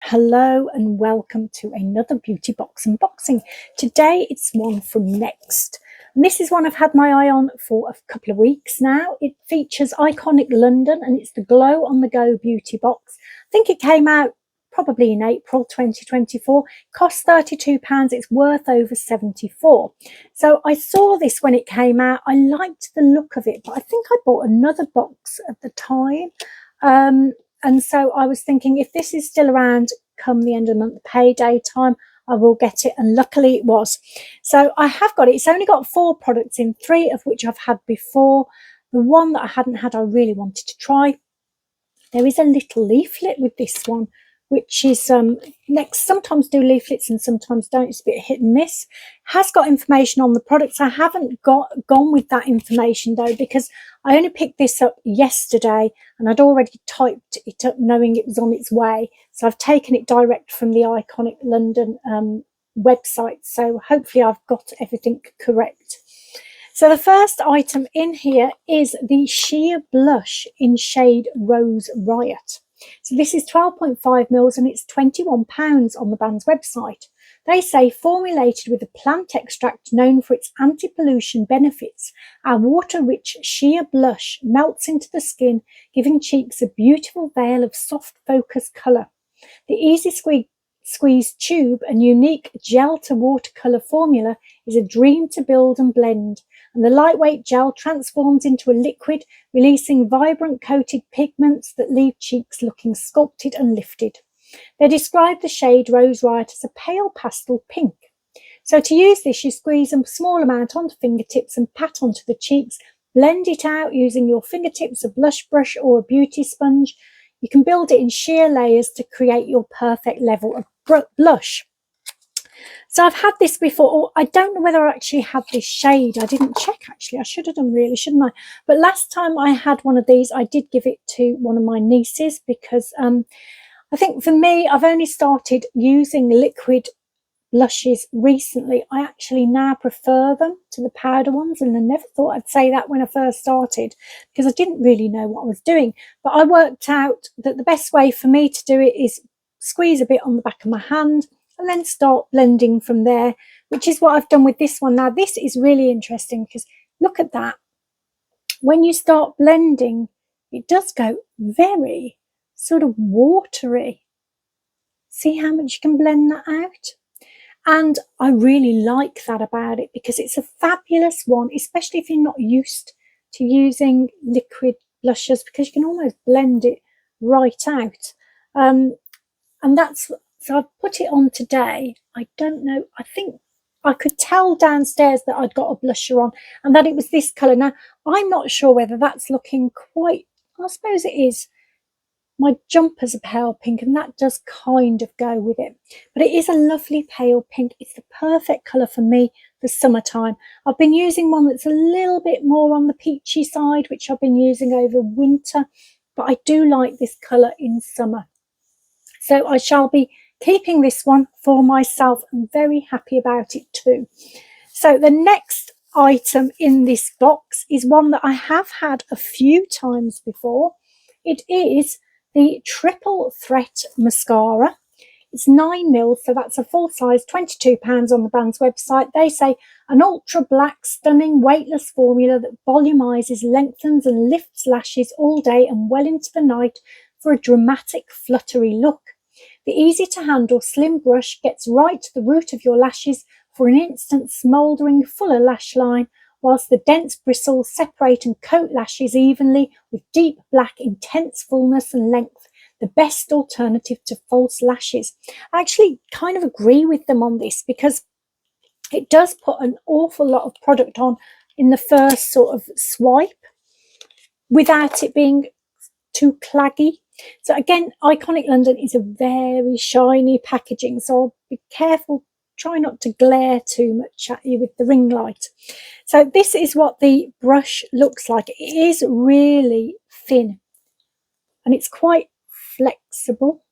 Hello and welcome to another beauty box unboxing. Today it's one from Next. And this is one I've had my eye on for a couple of weeks now. It features Iconic London and it's the Glow on the Go beauty box. I think it came out probably in April 2024. Costs £32. It's worth over 74. So I saw this when it came out. I liked the look of it, but I think I bought another box at the time. And so I was thinking, if this is still around come the end of the month, payday time, I will get it. And luckily it was. So I have got it. It's only got 4 products in, 3 of which I've had before. The one that I hadn't had, I really wanted to try. There is a little leaflet with this one, which is Next sometimes do leaflets and sometimes don't. It's a bit hit and miss. Has got information on the products. I haven't gone with that information though, because I only picked this up yesterday and I'd already typed it up knowing it was on its way. So I've taken it direct from the Iconic London website. So hopefully I've got everything correct. So the first item in here is the Sheer Blush in shade Rose Riot. So this is 12.5 mils and it's £21 on the brand's website. They say, formulated with a plant extract known for its anti-pollution benefits, our water-rich sheer blush melts into the skin, giving cheeks a beautiful veil of soft focus colour. The easy squeeze tube and unique gel to watercolour formula is a dream to build and blend, and the lightweight gel transforms into a liquid, releasing vibrant coated pigments that leave cheeks looking sculpted and lifted. They describe the shade Rose Riot as a pale pastel pink. So to use this, you squeeze a small amount onto fingertips and pat onto the cheeks. Blend it out using your fingertips, a blush brush or a beauty sponge. You can build it in sheer layers to create your perfect level of blush. So I've had this before. I don't know whether I actually had this shade. I didn't check actually. I should have done really, shouldn't I? But last time I had one of these, I did give it to one of my nieces because I think for me, I've only started using liquid blushes recently. I actually now prefer them to the powder ones, and I never thought I'd say that when I first started because I didn't really know what I was doing. But I worked out that the best way for me to do it is squeeze a bit on the back of my hand and then start blending from there, which is what I've done with this one. Now this is really interesting because look at that. When you start blending, it does go very sort of watery. See how much you can blend that out? And I really like that about it because it's a fabulous one, especially if you're not used to using liquid blushes, because you can almost blend it right out. And that's, so I've put it on today. I don't know, I think I could tell downstairs that I'd got a blusher on and that it was this colour. Now, I'm not sure whether that's looking quite, I suppose it is. My jumper's a pale pink and that does kind of go with it. But it is a lovely pale pink. It's the perfect colour for me for summertime. I've been using one that's a little bit more on the peachy side, which I've been using over winter. But I do like this colour in summer. So I shall be keeping this one for myself. I'm very happy about it too. So the next item in this box is one that I have had a few times before. It is the Triple Threat Mascara. It's 9 mils, so that's a full size, £22 on the brand's website. They say an ultra black, stunning, weightless formula that volumizes, lengthens and lifts lashes all day and well into the night for a dramatic, fluttery look. The easy-to-handle slim brush gets right to the root of your lashes for an instant smouldering, fuller lash line, whilst the dense bristles separate and coat lashes evenly with deep black, intense fullness and length, the best alternative to false lashes. I actually kind of agree with them on this because it does put an awful lot of product on in the first sort of swipe without it being too claggy. So again, Iconic London is a very shiny packaging, so I'll be careful, try not to glare too much at you with the ring light. So this is what the brush looks like. It is really thin and it's quite flexible,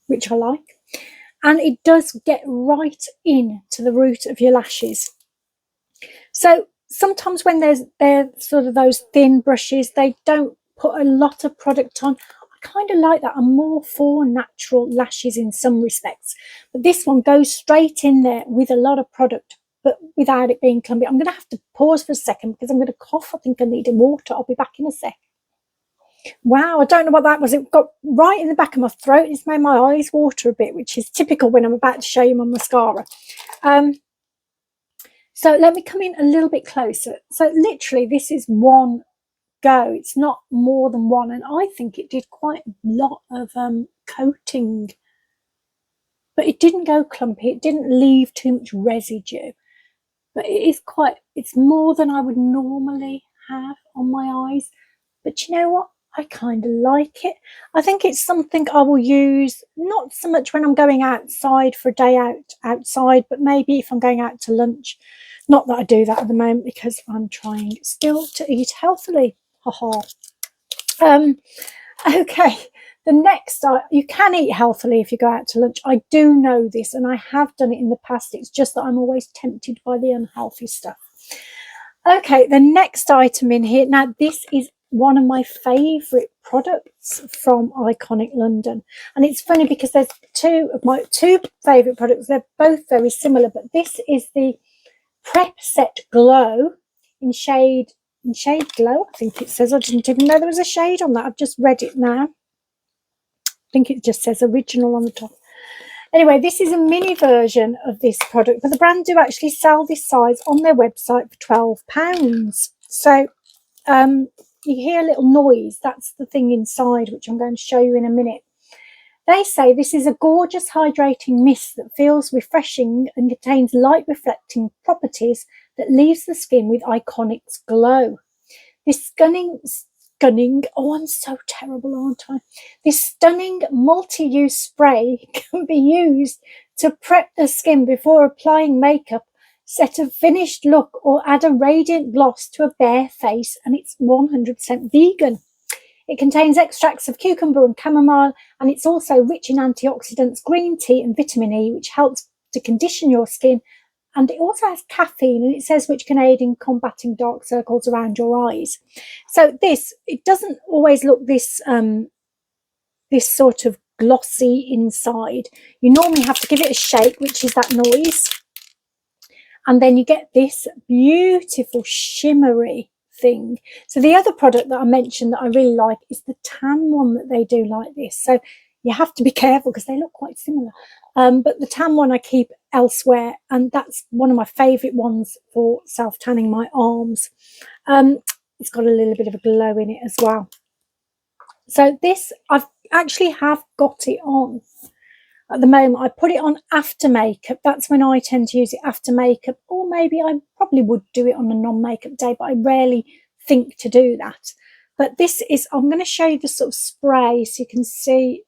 which I like. And it does get right in to the root of your lashes. So sometimes when they're sort of those thin brushes, they don't put a lot of product on. I kind of like that. I'm more for natural lashes in some respects, but this one goes straight in there with a lot of product, but without it being clumpy. I'm going to have to pause for a second because I'm going to cough. I think I need water. I'll be back in a sec. Wow, I don't know what that was. It got right in the back of my throat. It's made my eyes water a bit, which is typical when I'm about to show you my mascara. So let me come in a little bit closer. So literally this is one go. It's not more than one, and I think it did quite a lot of coating, but it didn't go clumpy. It didn't leave too much residue, but it's more than I would normally have on my eyes. But you know what? I kind of like it. I think it's something I will use, not so much when I'm going outside for a day outside, but maybe if I'm going out to lunch. Not that I do that at the moment because I'm trying still to eat healthily. Haha. Okay, the next, you can eat healthily if you go out to lunch. I do know this, and I have done it in the past. It's just that I'm always tempted by the unhealthy stuff. Okay, the next item in here. Now, this is one of my favourite products from Iconic London. And it's funny because there's two of my favourite products. They're both very similar, but this is the Prep Set Glow in shade Glow, I think it says. I didn't even know there was a shade on that. I've just read it now. I think it just says original on the top. Anyway, this is a mini version of this product, but the brand do actually sell this size on their website for £12. So you hear a little noise. That's the thing inside, which I'm going to show you in a minute. They say this is a gorgeous hydrating mist that feels refreshing and contains light reflecting properties that leaves the skin with Iconic's glow. This stunning, oh, I'm so terrible, aren't I? This stunning multi-use spray can be used to prep the skin before applying makeup, set a finished look, or add a radiant gloss to a bare face, and it's 100% vegan. It contains extracts of cucumber and chamomile, and it's also rich in antioxidants, green tea and vitamin E, which helps to condition your skin. And it also has caffeine, and it says which can aid in combating dark circles around your eyes. So it doesn't always look this sort of glossy inside. You normally have to give it a shake, which is that noise. And then you get this beautiful shimmery thing. So the other product that I mentioned that I really like is the tan one that they do like this. So you have to be careful because they look quite similar. But the tan one I keep elsewhere, and that's one of my favourite ones for self-tanning my arms. It's got a little bit of a glow in it as well. So this, I've actually have got it on at the moment. I put it on after makeup. That's when I tend to use it, after makeup, or maybe I probably would do it on a non-makeup day, but I rarely think to do that. But this is, I'm going to show you the sort of spray so you can see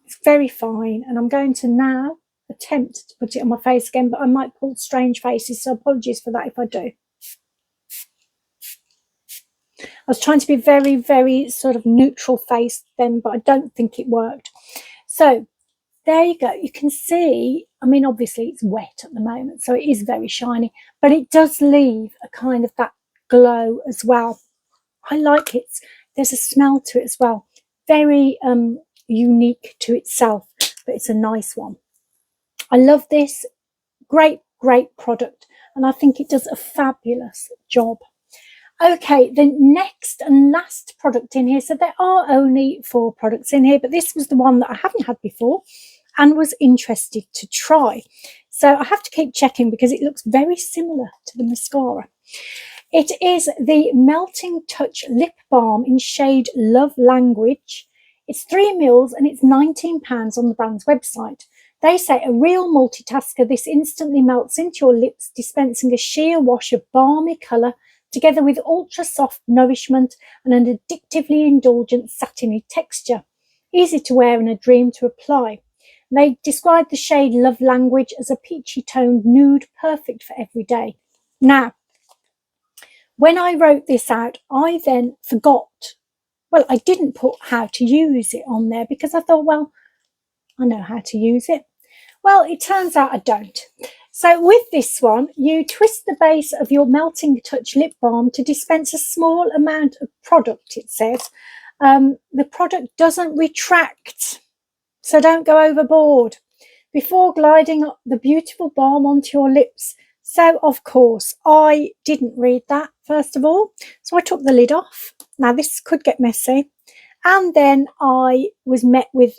it's very fine. And I'm going to now attempt to put it on my face again, but I might pull strange faces, so apologies for that if I do. I was trying to be very, very sort of neutral face then, but I don't think it worked. So there you go. You can see, I mean, obviously it's wet at the moment, so it is very shiny, but it does leave a kind of that glow as well. I like it. There's a smell to it as well. Very unique to itself, but it's a nice one. I love this. Great, great product. And I think it does a fabulous job. Okay, the next and last product in here. So there are only 4 products in here, but this was the one that I haven't had before and was interested to try. So I have to keep checking because it looks very similar to the mascara. It is the Melting Touch Lip Balm in shade Love Language. It's 3 ml and it's £19 on the brand's website. They say a real multitasker, this instantly melts into your lips, dispensing a sheer wash of balmy colour together with ultra soft nourishment and an addictively indulgent satiny texture. Easy to wear and a dream to apply. They describe the shade Love Language as a peachy toned nude, perfect for every day. Now, when I wrote this out, I then forgot. Well, I didn't put how to use it on there because I thought, well, I know how to use it. Well, it turns out I don't. So with this one, you twist the base of your Melting Touch lip balm to dispense a small amount of product, it says, The product doesn't retract, so don't go overboard before gliding the beautiful balm onto your lips. So, of course, I didn't read that, first of all. So I took the lid off. Now, this could get messy. And then I was met with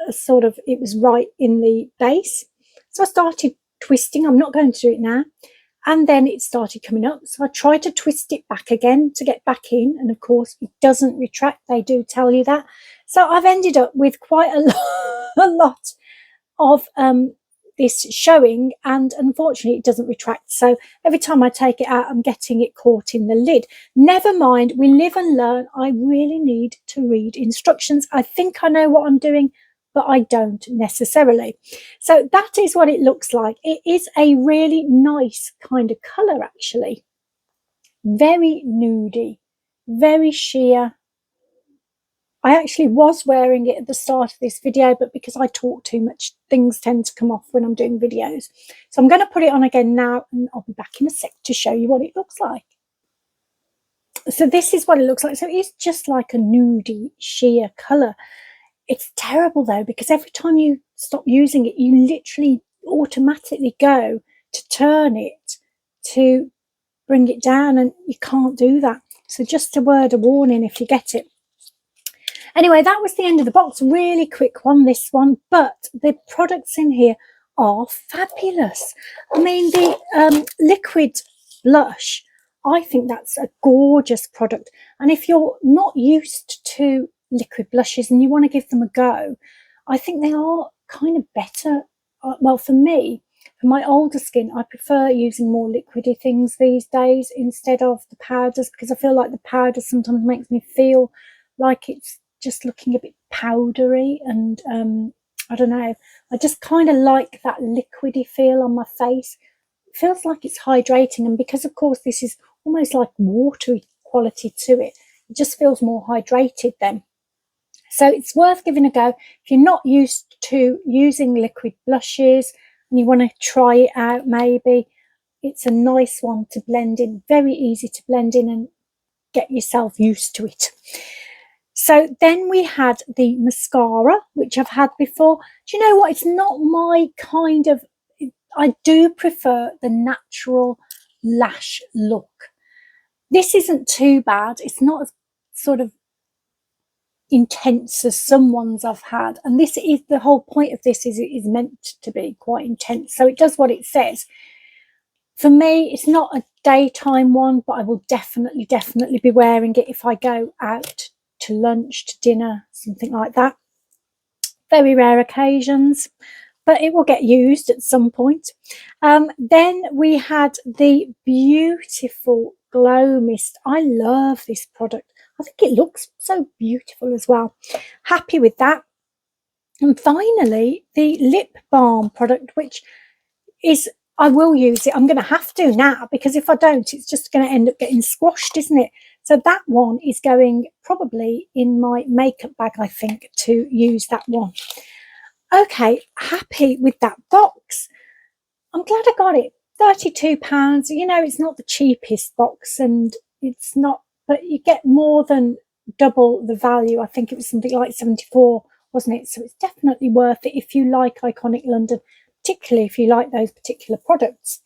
a sort of, it was right in the base. So I started twisting. I'm not going to do it now. And then it started coming up. So I tried to twist it back again to get back in. And of course, it doesn't retract. They do tell you that. So I've ended up with quite a lot of this showing, and unfortunately it doesn't retract. So every time I take it out, I'm getting it caught in the lid. Never mind, we live and learn. I really need to read instructions. I think I know what I'm doing, but I don't necessarily. So that is what it looks like. It is a really nice kind of colour, actually. Very nudie, very sheer. I actually was wearing it at the start of this video, but because I talk too much, things tend to come off when I'm doing videos. So I'm going to put it on again now, and I'll be back in a sec to show you what it looks like. So this is what it looks like. So it's just like a nudie sheer colour. It's terrible though, because every time you stop using it, you literally automatically go to turn it to bring it down, and you can't do that. So just a word of warning if you get it. Anyway, that was the end of the box. Really quick one, this one, but the products in here are fabulous. I mean, the liquid blush, I think that's a gorgeous product. And if you're not used to liquid blushes and you want to give them a go, I think they are kind of better. Well, for me, for my older skin, I prefer using more liquidy things these days instead of the powders, because I feel like the powder sometimes makes me feel like it's just looking a bit powdery, and I don't know, I just kind of like that liquidy feel on my face. It feels like it's hydrating, and because of course this is almost like watery quality to it, it just feels more hydrated then. So it's worth giving a go if you're not used to using liquid blushes and you want to try it out. Maybe it's a nice one to blend in, very easy to blend in and get yourself used to it. So then we had the mascara, which I've had before. Do you know what? It's not my kind of, I do prefer the natural lash look. This isn't too bad. It's not as sort of intense as some ones I've had. And this is, the whole point of this is it is meant to be quite intense. So it does what it says. For me, it's not a daytime one, but I will definitely be wearing it if I go out to lunch, to dinner, something like that. Very rare occasions, but it will get used at some point. Then we had the beautiful Glow Mist. I love this product. I think it looks so beautiful as well. Happy with that. And finally, the lip balm product, which is, I will use it. I'm going to have to now, because if I don't, it's just going to end up getting squashed, isn't it? So that one is going probably in my makeup bag, I think, to use that one. Okay, happy with that box. I'm glad I got it. £32. You know, it's not the cheapest box, and it's not, but you get more than double the value. I think it was something like 74, wasn't it? So it's definitely worth it if you like Iconic London, particularly if you like those particular products.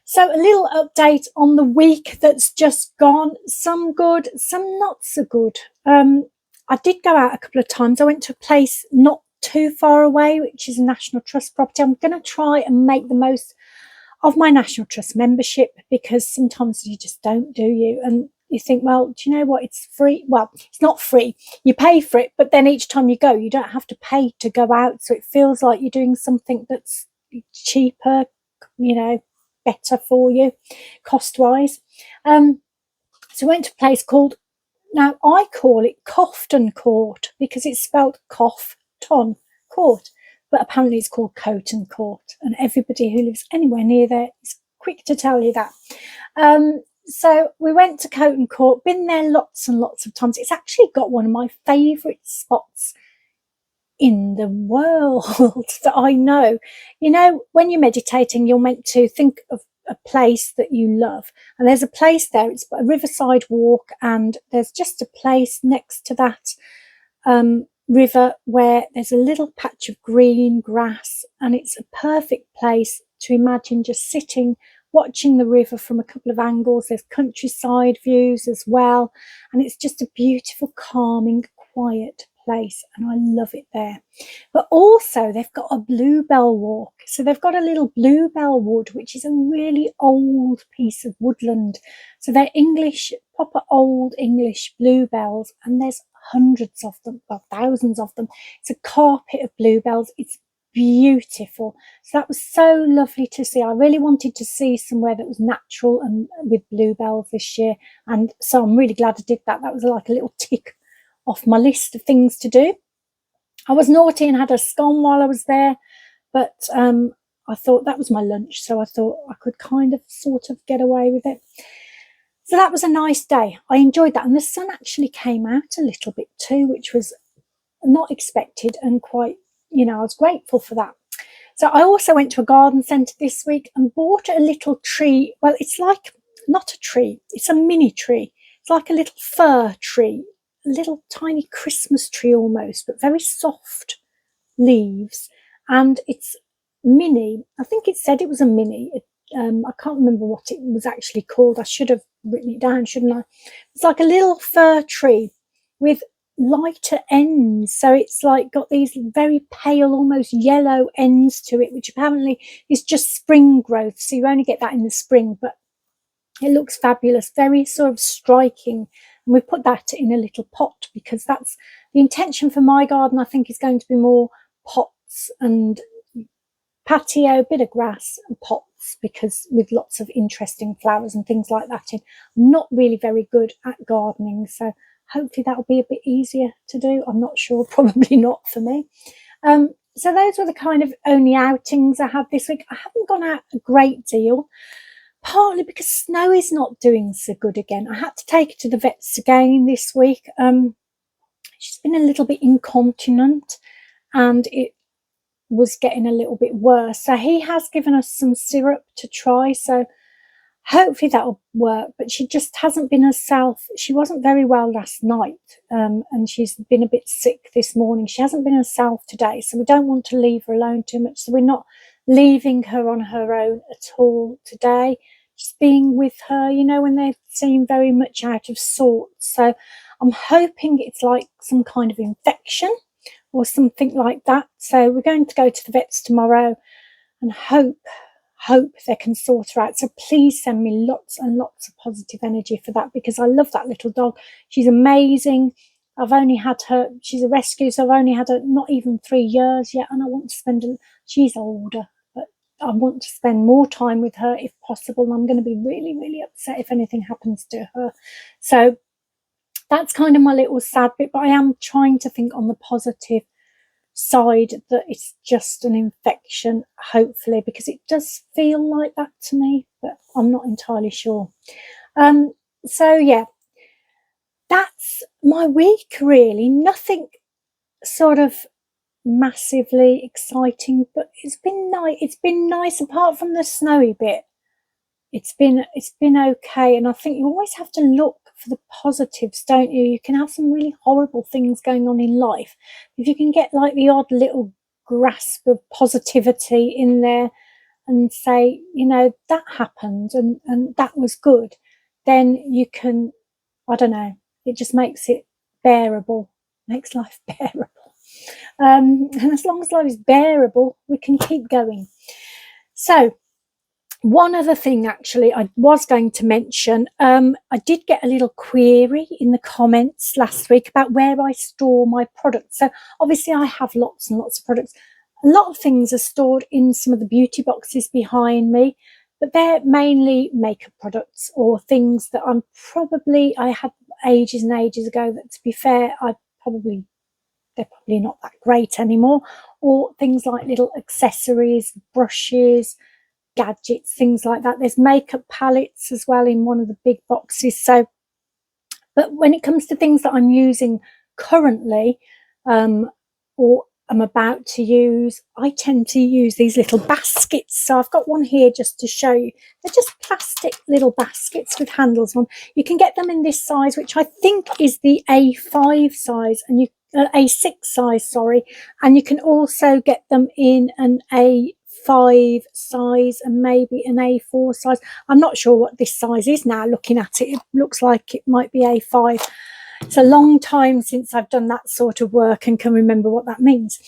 So a little update on the week that's just gone. Some good, some not so good. I did go out a couple of times. I went to a place not too far away, which is a National Trust property. I'm going to try and make the most of my National Trust membership, because sometimes you just don't, do you? And you think, well, do you know what? It's free. Well, it's not free. You pay for it, but then each time you go, you don't have to pay to go out. So it feels like you're doing something that's cheaper, you know, better for you cost-wise. So I went to a place called, now I call it Cofton Court because it's spelled Cofton Court, but apparently it's called Coton Court, and everybody who lives anywhere near there is quick to tell you that. So we went to Coton Court, been there lots and lots of times. It's actually got one of my favourite spots in the world that I know. You know, when you're meditating, you're meant to think of a place that you love. And there's a place there, it's a riverside walk, and there's just a place next to that river where there's a little patch of green grass, and it's a perfect place to imagine just sitting watching the river from a couple of angles. There's countryside views as well, and it's just a beautiful, calming, quiet place, and I love it there. But also they've got a bluebell walk, so they've got a little bluebell wood, which is a really old piece of woodland. So they're English, proper old English bluebells, and there's hundreds of them, well, thousands of them. It's a carpet of bluebells. It's beautiful. So that was so lovely to see. I really wanted to see somewhere that was natural and with bluebells this year, and so I'm really glad I did that. That was like a little tick off my list of things to do. I was naughty and had a scone while I was there, but I thought that was my lunch, so I thought I could kind of sort of get away with it. So that was a nice day. I enjoyed that, and the sun actually came out a little bit too, which was not expected, and quite, you know, I was grateful for that. So I also went to a garden centre this week and bought a little tree. Well, it's like not a tree, it's a mini tree. It's like a little fir tree, a little tiny Christmas tree almost, but very soft leaves, and it's mini. I think it said it was a mini. I can't remember what it was actually called. I should have written it down, shouldn't I? It's like a little fir tree with lighter ends, so it's like got these very pale, almost yellow ends to it, which apparently is just spring growth, so you only get that in the spring, but it looks fabulous, very sort of striking. And we put that in a little pot because that's the intention for my garden. I think is going to be more pots and patio, bit of grass and pots, because with lots of interesting flowers and things like that in. I'm not really very good at gardening, so hopefully that will be a bit easier to do. I'm not sure, probably not for me. So those were the kind of only outings I had this week. I haven't gone out a great deal, partly because Snow is not doing so good again. I had to take her to the vets again this week. She's been a little bit incontinent, and it was getting a little bit worse. So he has given us some syrup to try, so hopefully that'll work. But she just hasn't been herself. She wasn't very well last night, and she's been a bit sick this morning. She hasn't been herself today, so we don't want to leave her alone too much, so we're not leaving her on her own at all today. Just being with her, you know, when they seem very much out of sorts. So I'm hoping it's like some kind of infection or something like that. So we're going to go to the vets tomorrow and hope they can sort her out. So please send me lots and lots of positive energy for that, because I love that little dog. She's amazing. I've only had her, she's a rescue, so I've only had her not even 3 years yet, and I want to spend, she's older, but I want to spend more time with her if possible, and I'm going to be really, really upset if anything happens to her. So that's kind of my little sad bit, but I am trying to think on the positive side that it's just an infection, hopefully, because it does feel like that to me, but I'm not entirely sure. So yeah, that's my week really. Nothing sort of massively exciting, but it's been nice. It's been nice apart from the snowy bit. It's been okay, and I think you always have to look for the positives, don't you? You can have some really horrible things going on in life. If you can get like the odd little grasp of positivity in there and say, you know, that happened and that was good, then you can, I don't know, it just makes it bearable, makes life bearable. And as long as life is bearable, we can keep going. So one other thing actually I was going to mention, I did get a little query in the comments last week about where I store my products. So obviously I have lots and lots of products. A lot of things are stored in some of the beauty boxes behind me, but they're mainly makeup products or things that I had ages and ages ago that, to be fair, they're probably not that great anymore, or things like little accessories, brushes, gadgets, things like that. There's makeup palettes as well in one of the big boxes. So, but when it comes to things that I'm using currently, or I'm about to use, I tend to use these little baskets. So I've got one here just to show you. They're just plastic little baskets with handles on. You can get them in this size, which I think is the A5 size, and you A6 size, sorry. And you can also get them in an A5 size and maybe an A4 size. I'm not sure what this size is now. Looking at it, it looks like it might be A5. It's a long time since I've done that sort of work and can remember what that means.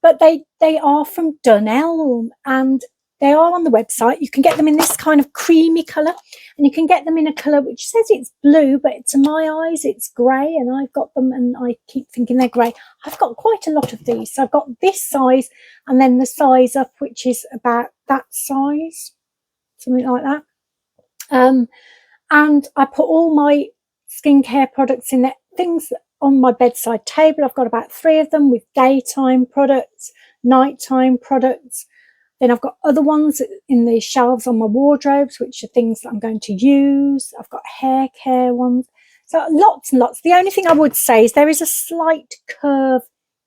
But they are from Dunelm, and they are on the website. You can get them in this kind of creamy colour, and you can get them in a colour which says it's blue, but to my eyes it's grey, and I've got them and I keep thinking they're grey. I've got quite a lot of these. So I've got this size and then the size up, which is about that size, something like that. And I put all my skincare products in there, things on my bedside table. I've got about 3 of them with daytime products, nighttime products. Then I've got other ones in the shelves on my wardrobes, which are things that I'm going to use. I've got hair care ones. So lots and lots. The only thing I would say is there is a slight curve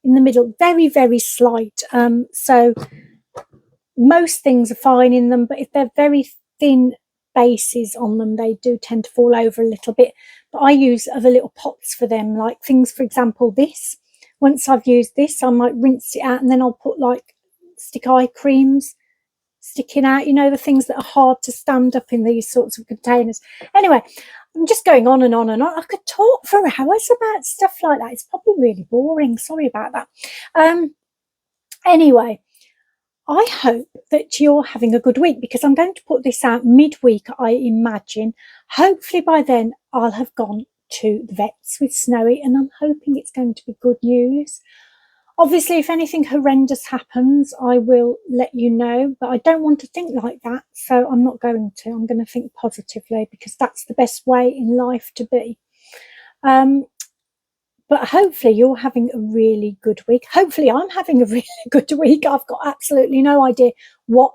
in the middle, very, very slight. So most things are fine in them, but if they're very thin bases on them, they do tend to fall over a little bit. But I use other little pots for them, like things, for example, this. Once I've used this, I might rinse it out, and then I'll put like stick eye creams sticking out, you know, the things that are hard to stand up in these sorts of containers. Anyway, I'm just going on and on and on. I could talk for hours about stuff like that. It's probably really boring. Sorry about that. Anyway, I hope that you're having a good week, because I'm going to put this out midweek, I imagine. Hopefully by then I'll have gone to the vets with Snowy, and I'm hoping it's going to be good news. Obviously, if anything horrendous happens, I will let you know, but I don't want to think like that, so I'm not going to. I'm going to think positively, because that's the best way in life to be. But hopefully you're having a really good week. Hopefully I'm having a really good week. I've got absolutely no idea what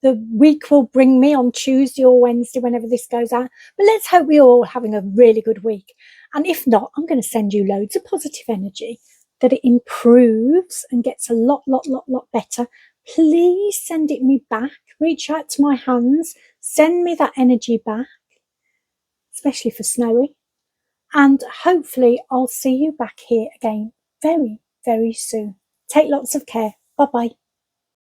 the week will bring me on Tuesday or Wednesday, whenever this goes out. But let's hope we're all having a really good week. And if not, I'm going to send you loads of positive energy, that it improves and gets a lot better. Please send it me back. Reach out to my hands. Send me that energy back, especially for Snowy. And hopefully I'll see you back here again very, very soon. Take lots of care. Bye-bye.